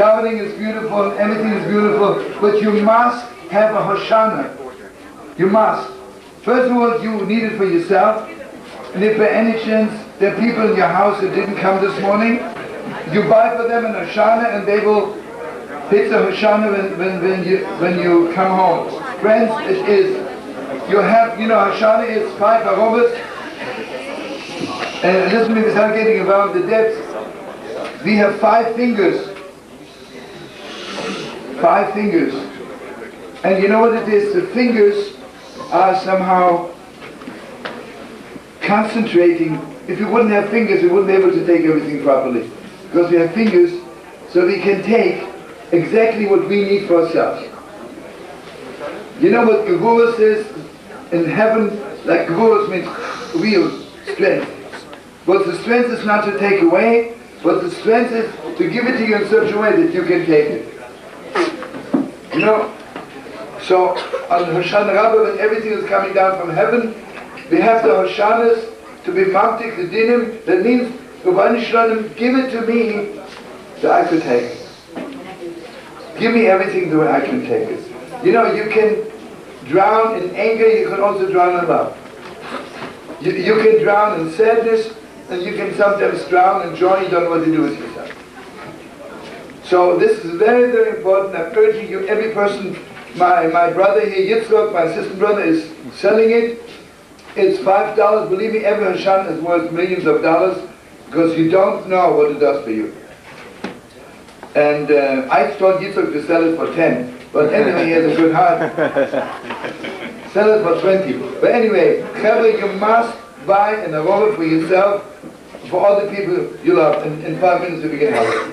davening is beautiful, everything is beautiful, but you must have a Hoshana. You must. First of all, you need it for yourself, and if by any chance there are people in your house that didn't come this morning, you buy for them an Hoshana and they will hit the Hoshana when you come home. Friends, it is, you have, Hoshana is 5 Aravot, and listen to me without getting involved in the depths. We have 5 fingers. 5 fingers. And you know what it is? The fingers are somehow concentrating. If we wouldn't have fingers, we wouldn't be able to take everything properly. Because we have fingers, so we can take exactly what we need for ourselves. You know what Gevurus is in heaven? Like Gevurus means real strength. But the strength is not to take away, but the strength is to give it to you in such a way that you can take it. You know? So on Hoshana Rabbah, when everything is coming down from heaven, we have the Hoshanas to be mamtik the dinim. That means, give it to me that I could take it. Give me everything the way I can take it. You know, you can drown in anger, you can also drown in love. You can drown in sadness, and you can sometimes drown in joy, you don't know what to do with yourself. So this is very, very important. I'm urging you, every person, my brother here, Etrog, my assistant brother, is selling it. It's $5. Believe me, every Hoshana is worth millions of dollars, because you don't know what it does for you. And I told Yitzhak to sell it for 10, but anyway, he has a good heart. Sell it for 20. But anyway, Chavre, you must buy an Aravot for yourself, for all the people you love. In 5 minutes we begin helping.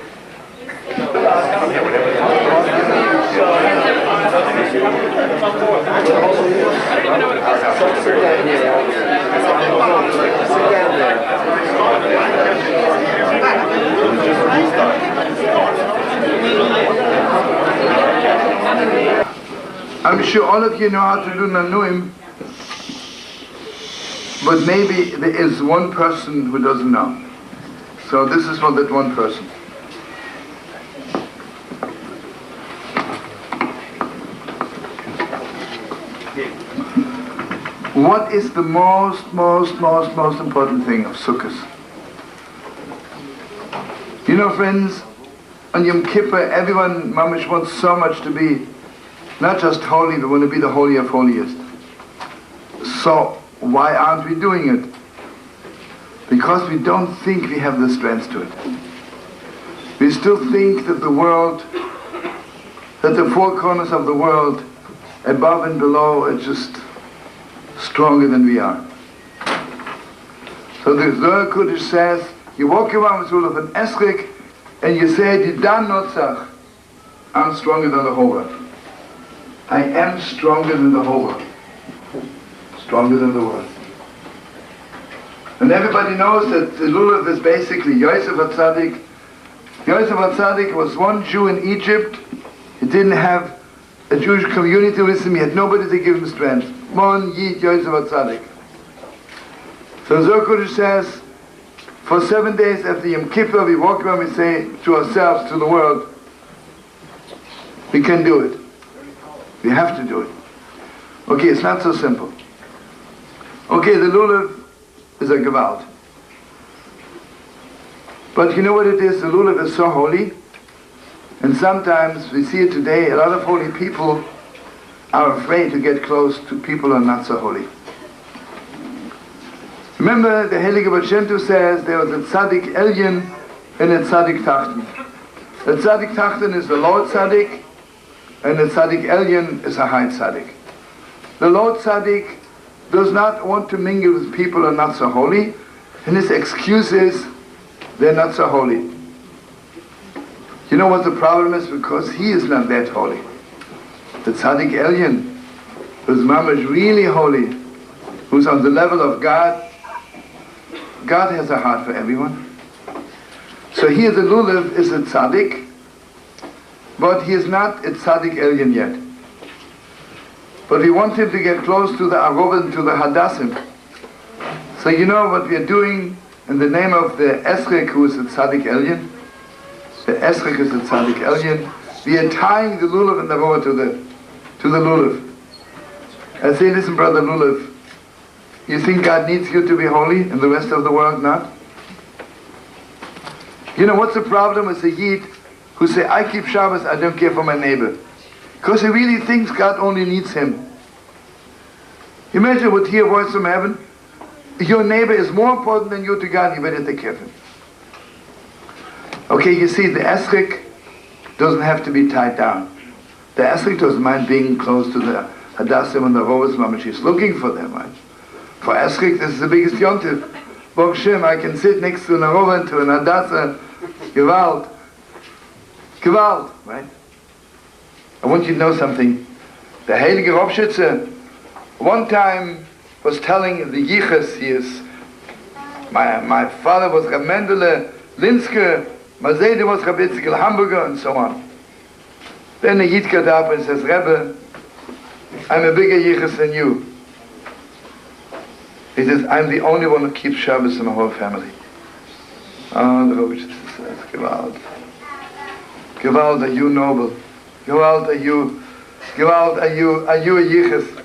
I'm sure all of you know how to do Nanuim, but maybe there is one person who doesn't know. So this is for that one person. What is the most important thing of Sukkot? You know, friends, on Yom Kippur, everyone, mamish, wants so much to be not just holy, we want to be the holy of holiest. So why aren't we doing it? Because we don't think we have the strength to it. We still think that the world, that the 4 corners of the world, above and below, are just stronger than we are. So the Zohar Kodesh says, you walk around with Lulav and Etrog, and you say, Didan Notzach, I'm stronger than the whole world. I am stronger than the whole world. Stronger than the world. And everybody knows that the Lulav is basically Yosef HaTzadik. Yosef HaTzadik was one Jew in Egypt. He didn't have a Jewish community with him. He had nobody to give him strength. Mon Yid Yosef HaTzadik. So Zohar Kodesh says, for 7 days after Yom Kippur, we walk around and we say to ourselves, to the world, we can do it. We have to do it. Okay, it's not so simple. Okay, the Lulav is a Gewalt. But you know what it is? The Lulav is so holy. And sometimes, we see it today, a lot of holy people are afraid to get close to people who are not so holy. Remember, the Heilige Baal Shem Tov says there was a Tzaddik Elyon and a Tzaddik Tachten. The Tzaddik Tachten is the low Tzaddik, and the Tzaddik Elyon is a high Tzaddik. The low Tzaddik does not want to mingle with people who are not so holy, and his excuse is they're not so holy. You know what the problem is? Because he is not that holy. The Tzaddik Elyon, whose mama is really holy, who's on the level of God, God has a heart for everyone. So here the Lulav is a Tzaddik, but he is not a Tzaddik Elyon yet. But we want him to get close to the Aravot and to the Hadassim. So you know what we are doing in the name of the Etrog, who is a Tzaddik Elyon? The Etrog is the Tzaddik Elyon. We are tying the Lulav and the Aravot to the Lulav. I say, listen, brother Lulav, you think God needs you to be holy and the rest of the world not? You know what's the problem with the Yid who say, I keep Shabbos, I don't care for my neighbor? Because he really thinks God only needs him. Imagine you would hear a voice from heaven, your neighbor is more important than you to God, you better take care of him. Okay, you see, the Etrog doesn't have to be tied down. The Etrog doesn't mind being close to the Hadassim and the Rovas Mama. She's looking for them, right? For Etrog, this is the biggest yontif. Baruch Shem, I can sit next to an Aravot and to an Hadassah. Gewalt. Gewalt, right? I want you to know something. The Heilige Ropshitze one time was telling the Yichas, he is, my father was Reb Mendele, Linske, my Zede was Reb Yitzchak Hamburger, and so on. Then the Yid got up and says, Rebbe, I'm a bigger Yichas than you. He says, I'm the only one who keeps Shabbos in my whole family. Oh, the Ropshitze says, Gewalt. Gewalt, are you noble? Gewalt, are you a Yichas?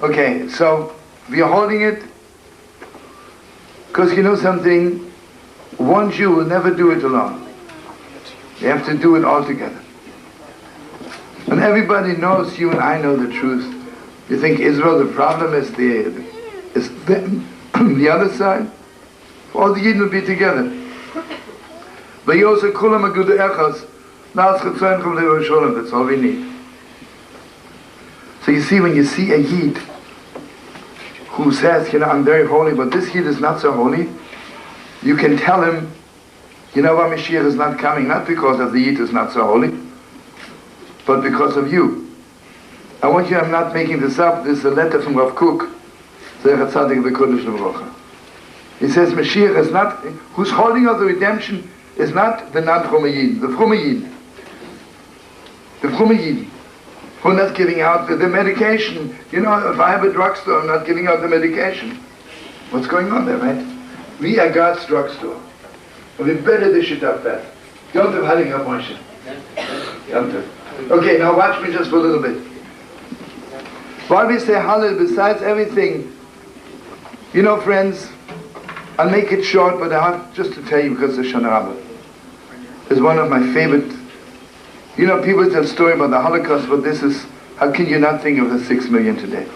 Okay, so we are holding it because you know something, one Jew will never do it alone. You have to do it all together. And everybody knows, you and I know the truth. You think Israel, the problem is the other side? All the Yidden will be together. But you also kulam agudu echas, that's all we need. So you see, when you see a Yid who says, you know, I'm very holy, but this Yid is not so holy, you can tell him, you know why Mashiach is not coming, not because of the Yid is not so holy, but because of you. I want you, I'm not making this up, this is a letter from Rav Kook, he says Mashiach is not, who's holding of the redemption is not the non-Frumme Yid, the Frumme Yid. The Frumme Yid. Who are not giving out the medication. You know, if I have a drugstore, I'm not giving out the medication. What's going on there, right? We are God's drugstore. And we better dish it up fast. Don't have Halig Moshe. Okay, now watch me just for a little bit. While we say Hallel, besides everything, you know, friends, I'll make it short, but I have just to tell you because the Hoshana Rabbah is one of my favorite. You know, people tell story about the Holocaust, but this is, how can you not think of the 6 million today?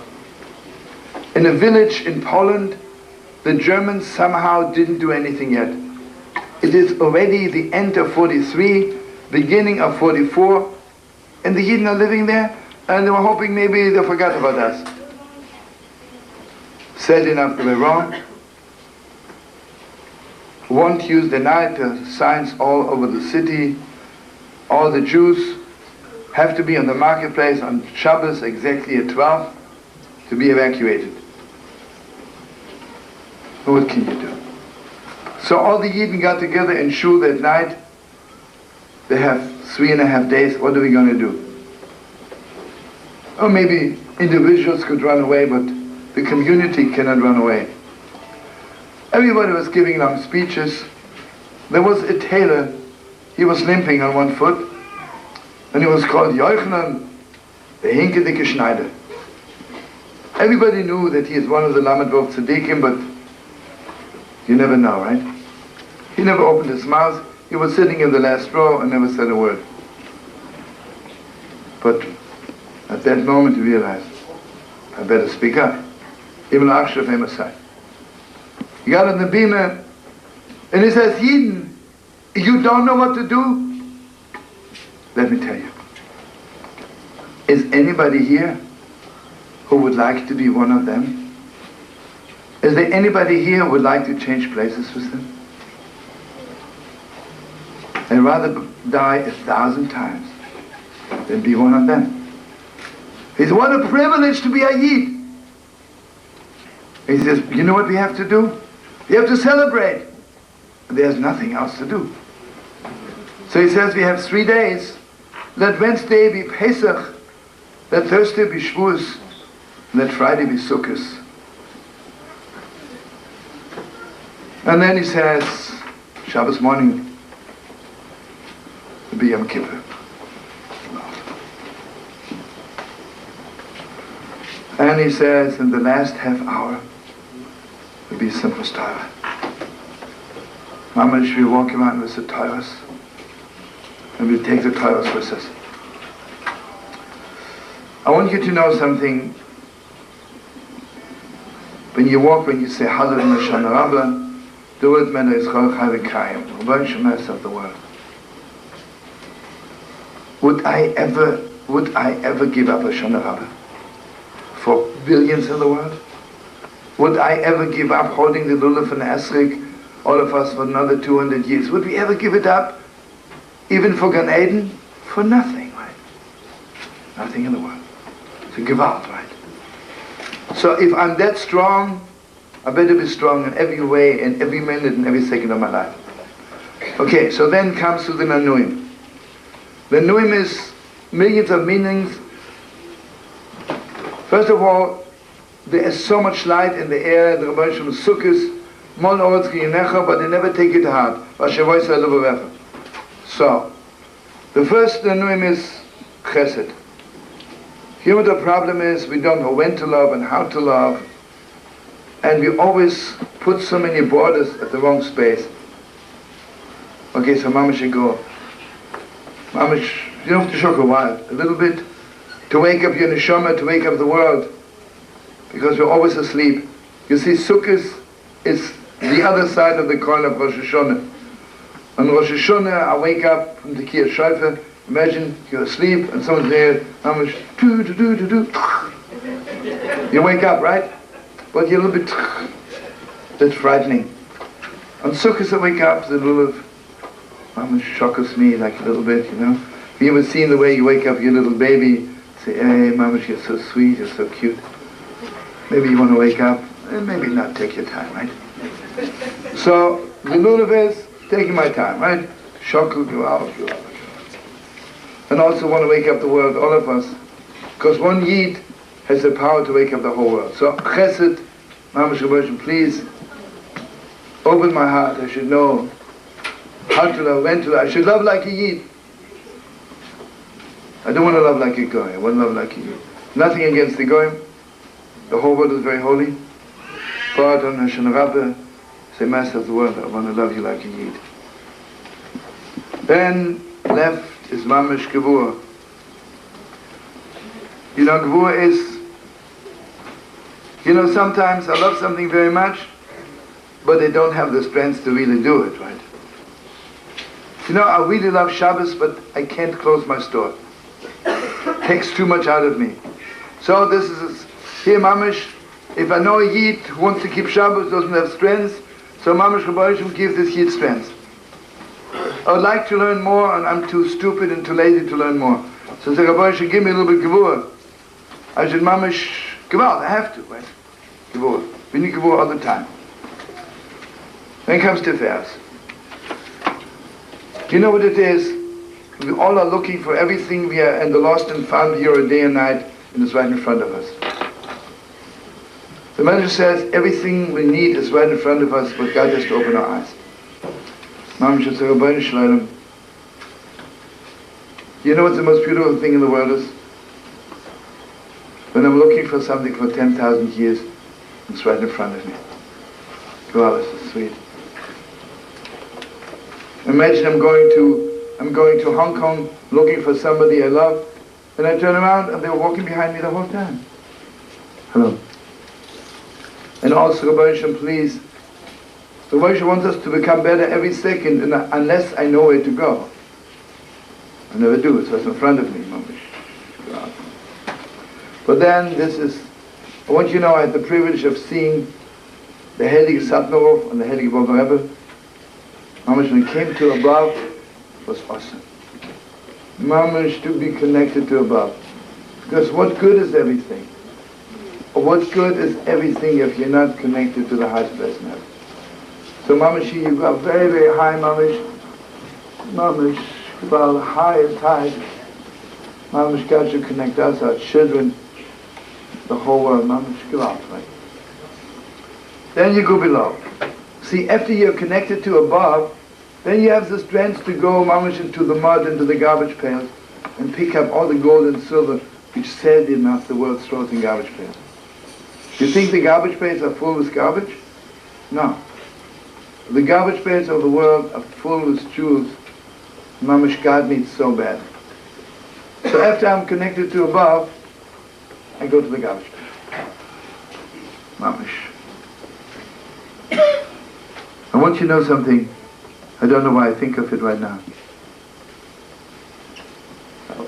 In a village in Poland, the Germans somehow didn't do anything yet. It is already the end of 43, beginning of 44, and the Yidden are living there, and they were hoping maybe they forgot about us. Sad enough, they were wrong. One Tuesday night, signs all over the city, all the Jews have to be on the marketplace on Shabbos exactly at 12 to be evacuated. What can you do? So all the Yidden got together in shul that night. They have 3.5 days. What are we going to do? Or maybe individuals could run away, but the community cannot run away. Everybody was giving them speeches. There was a tailor. He was limping on one foot, and he was called Yochanan, the Hinkedicke Schneider. Everybody knew that he is one of the Lamed Vov Tzadikim, but you never know, right? He never opened his mouth. He was sitting in the last row and never said a word. But at that moment he realized, I better speak up. Even Aksha famous side. He got on the bima, and he says, Yidden, you don't know what to do? Let me tell you. Is anybody here who would like to be one of them? Is there anybody here who would like to change places with them? I'd rather die 1,000 times than be one of them. He says, what a privilege to be a Yid. He says, you know what we have to do? We have to celebrate. There's nothing else to do. So he says we have 3 days. Let Wednesday be Pesach, let Thursday be Shavuos, and let Friday be Sukkot. And then he says, Shabbos morning, to be Yom Kippur. And he says, in the last half hour, will be simple Torah. Mamash, we walk around with the Torahs, and we take the Torahs with us. I want you to know something. When you walk, when you say All About Hoshana Rabbah, the word man is Chol Chai V'Kayim, Rabbi Shemesh of the world. Would I ever give up Hoshana Rabbah for billions in the world? Would I ever give up holding the Lulav and Esrog, all of us, for another 200 years? Would we ever give it up? Even for Gan Eden? For nothing, right? Nothing in the world. To give out, right? So if I'm that strong, I better be strong in every way, in every minute, and every second of my life. Okay, so then comes to the Nanuim. The Nanuim is millions of meanings. First of all, there is so much light in the air, the Rebbe Shlomo Sukkot, Mon Oretz Kiyinecha, but they never take it hard. So, the first Nanuim is Chesed. Here the problem is, we don't know when to love and how to love, and we always put so many borders at the wrong space. Okay, so Mama should go. Mama, you don't have to shock a while, a little bit, to wake up your neshama, to wake up the world, because we're always asleep. You see, Sukkot is the other side of the coin of Rosh Hashanah. On Rosh Hashanah, I wake up from the Kiyah Shofar. Imagine you're asleep and someone's there, do. You wake up, right? But you're a little bit, that's frightening. On Sukkot I wake up, the Lulav, Mama shocks me like a little bit, you know. Have you ever seen the way you wake up your little baby, say, hey, Mama, you're so sweet, you're so cute. Maybe you want to wake up, and maybe not, take your time, right? So, the Lulav is taking my time, right? Shokku, go out. And also want to wake up the world, all of us. Because one Yid has the power to wake up the whole world. So, Chesed, Mama Shabbat, please, open my heart. I should know how to love, when to love. I should love like a Yid. I don't want to love like a Goy. I want to love like a Yid. Nothing against the Goyim. The whole world is very holy. But on Hoshana Rabbah, say, Master of the world, I want to love you like a Yid. Then, left is Mamish Gevur. You know, Gevur is, you know, sometimes I love something very much, but I don't have the strength to really do it, right? You know, I really love Shabbos, but I can't close my store. It takes too much out of me. So this is, here Mamish, if I know a Yid who wants to keep Shabbos, doesn't have strength, so Mamish Rabbi gives this Yid strength. I would like to learn more, and I'm too stupid and too lazy to learn more. So the Rabbi should give me a little bit Gevur. I should Mamish Gevur, I have to, right? Gevur. We need Gevur all the time. Then comes Tiferes. You know what it is? We all are looking for everything we are in the lost and found here day and night, and it's right in front of us. The Medrash says everything we need is right in front of us, but God has to open our eyes. You know what the most beautiful thing in the world is? When I'm looking for something for 10,000 years, it's right in front of me. Wow, this is sweet. Imagine I'm going to Hong Kong looking for somebody I love, and I turn around and they were walking behind me the whole time. Hello. And also, Rabbi Shem, please, Rabbi Shem wants us to become better every second, and unless I know where to go. I never do, so it's in front of me. But then, I want you to know I had the privilege of seeing the Heilige Satmarov and the Heilige Bob Rebbe. Mamish, when it came to above, it was awesome. Mamish, to be connected to above. Because what good is everything? Or what good is everything if you're not connected to the highest place in heaven? So Mamish, you go very, very high, Mamish. Mamish, well, high and tight. Mamish, God should connect us, our children, the whole world. Mamish, go out, right? Then you go below. See, after you're connected to above, Then you have the strength to go mamish into the mud, into the garbage pails, and pick up all the gold and silver which sadly enough the world throws in garbage pails. You think the garbage pails are full with garbage? No. The garbage pails of the world are full with jewels. Mamish God needs so bad. So after I'm connected to above, I go to the garbage pail. Mamish. I want you to know something. I don't know why I think of it right now.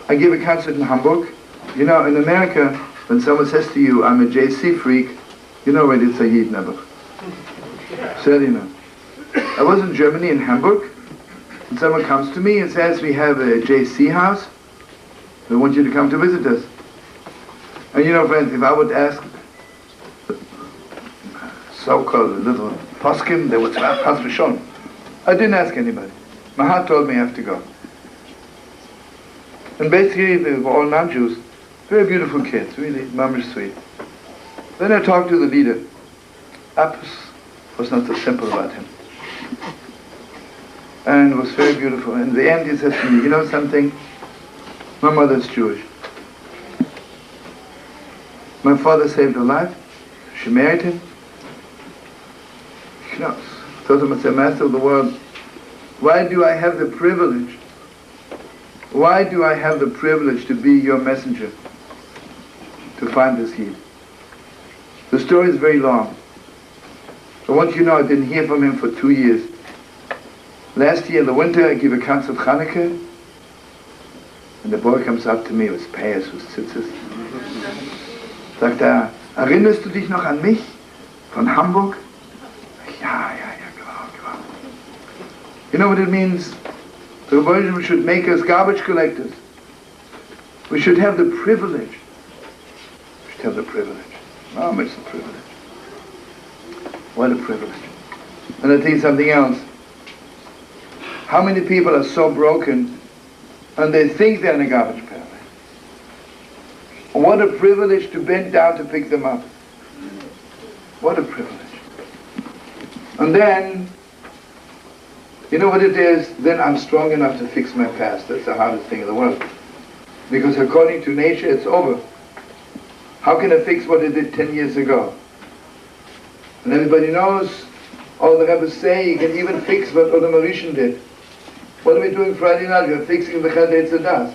I gave a concert in Hamburg. You know, in America, when someone says to you, I'm a JC freak, you know already it's a Yid never. So you know. I was in Germany, in Hamburg, and someone comes to me and says, we have a JC house. We want you to come to visit us. And you know, friends, if I would ask so-called little poskim, they would say, "Pas v'shon." I didn't ask anybody. My heart told me I have to go. And basically, they were all non-Jews. Very beautiful kids, really, mamish sweet. Then I talked to the leader. Apis was not so simple about him. And it was very beautiful. In the end, he said to me, you know something? My mother's Jewish. My father saved her life. She married him. She knows. Told him, "Master of the world, why do I have the privilege? Why do I have the privilege to be your messenger to find this Yid?" The story is very long. I want you to know I didn't hear from him for 2 years. Last year in the winter, I gave a concert of Hanukkah, and the boy comes up to me with payas, with tzitzis. Sagt er, erinnerst du dich noch an mich von Hamburg? Ja, genau. You know what it means? The Rebbe should make us garbage collectors. We should have the privilege. We should have the privilege. Oh, it's a privilege. What a privilege. And I'll tell you something else. How many people are so broken and they think they're in a garbage pail? What a privilege to bend down to pick them up. What a privilege. And then, you know what it is? Then I'm strong enough to fix my past. That's the hardest thing in the world. Because according to nature, it's over. How can I fix what I did 10 years ago? And everybody knows, all the Rebbes say, you can even fix what Odom Arishan did. What are we doing Friday night? We're fixing the Chadei Tzadas.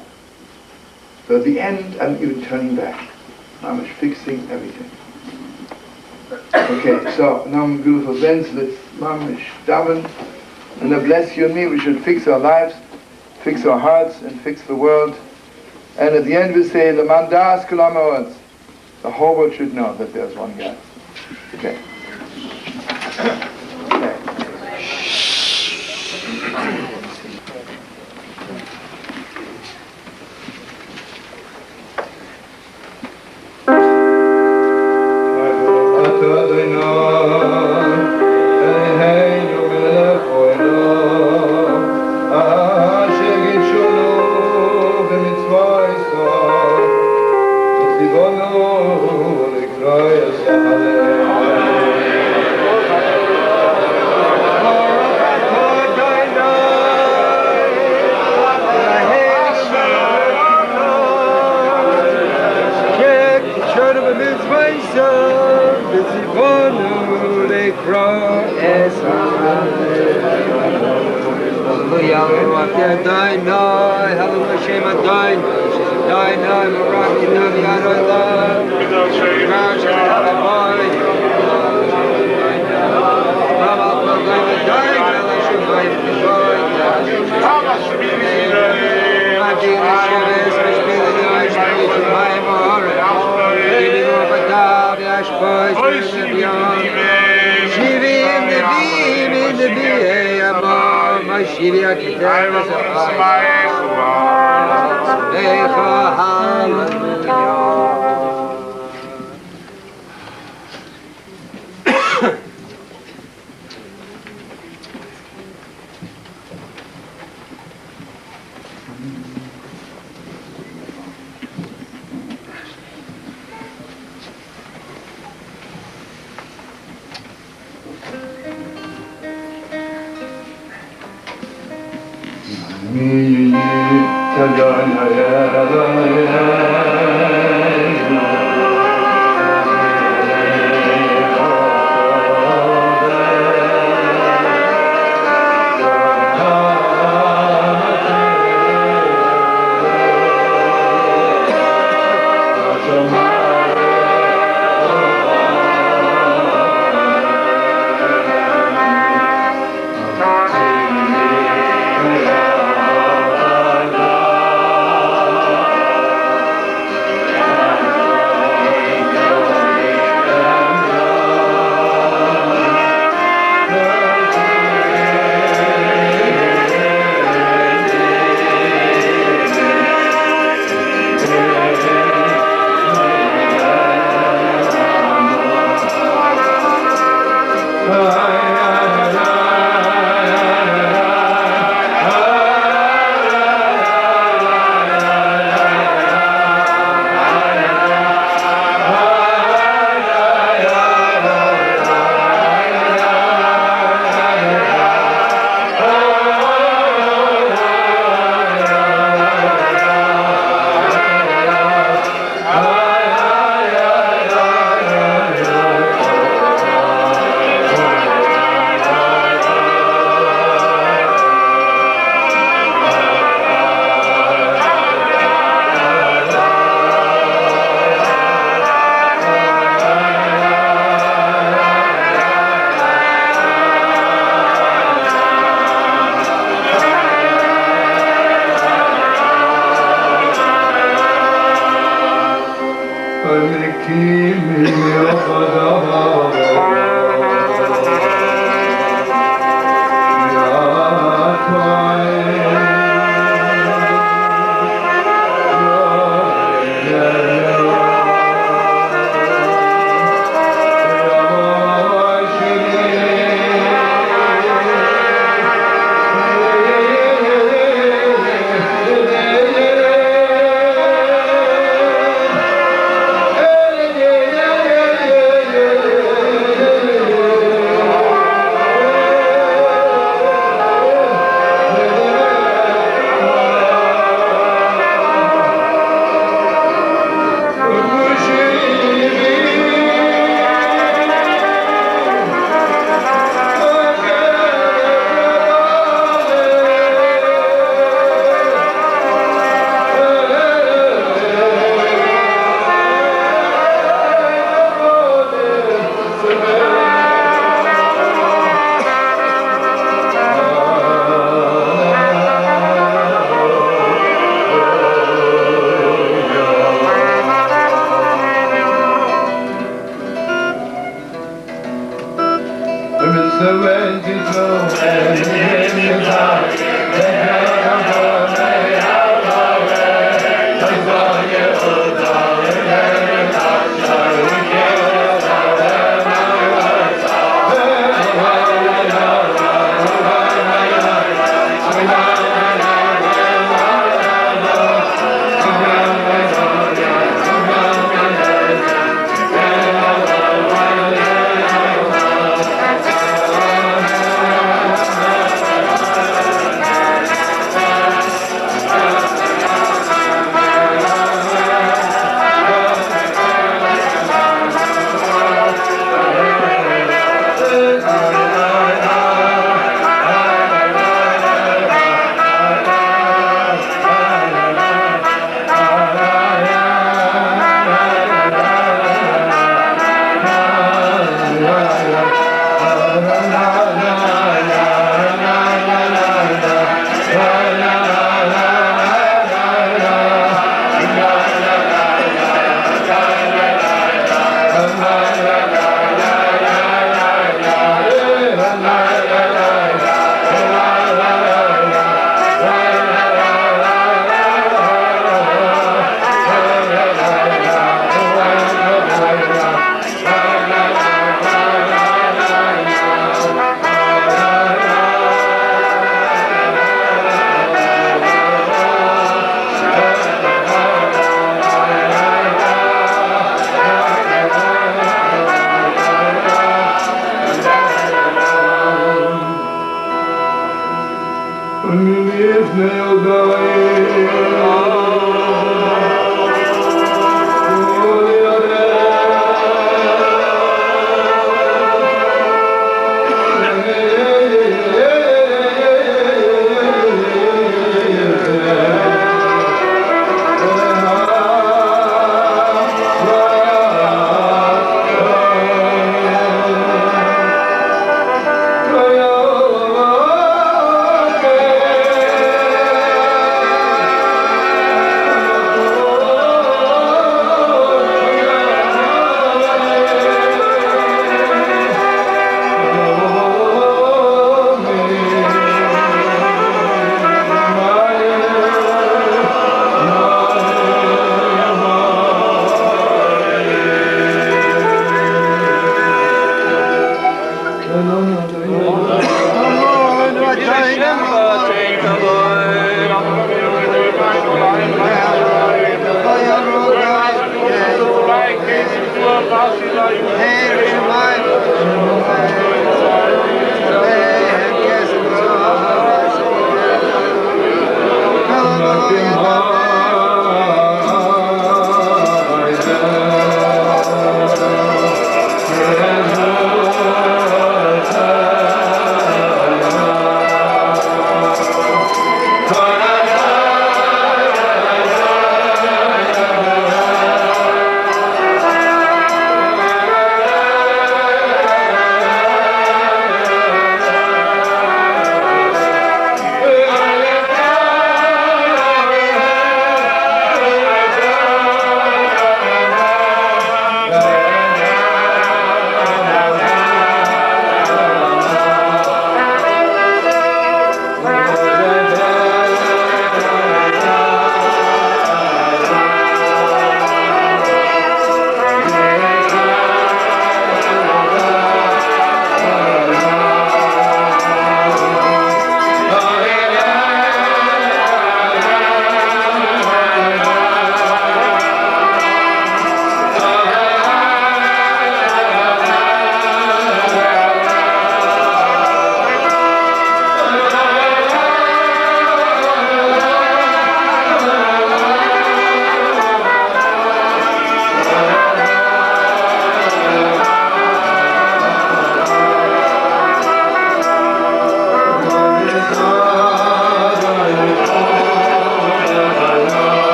So at the end, I'm even turning back. I'm fixing everything. Okay, so now beautiful friends, let's mamish daven, and I bless you and me. We should fix our lives, fix our hearts, and fix the world. And at the end we say, Leman das kulam ha'oretz. The whole world should know that there's one God. Okay. Kimi,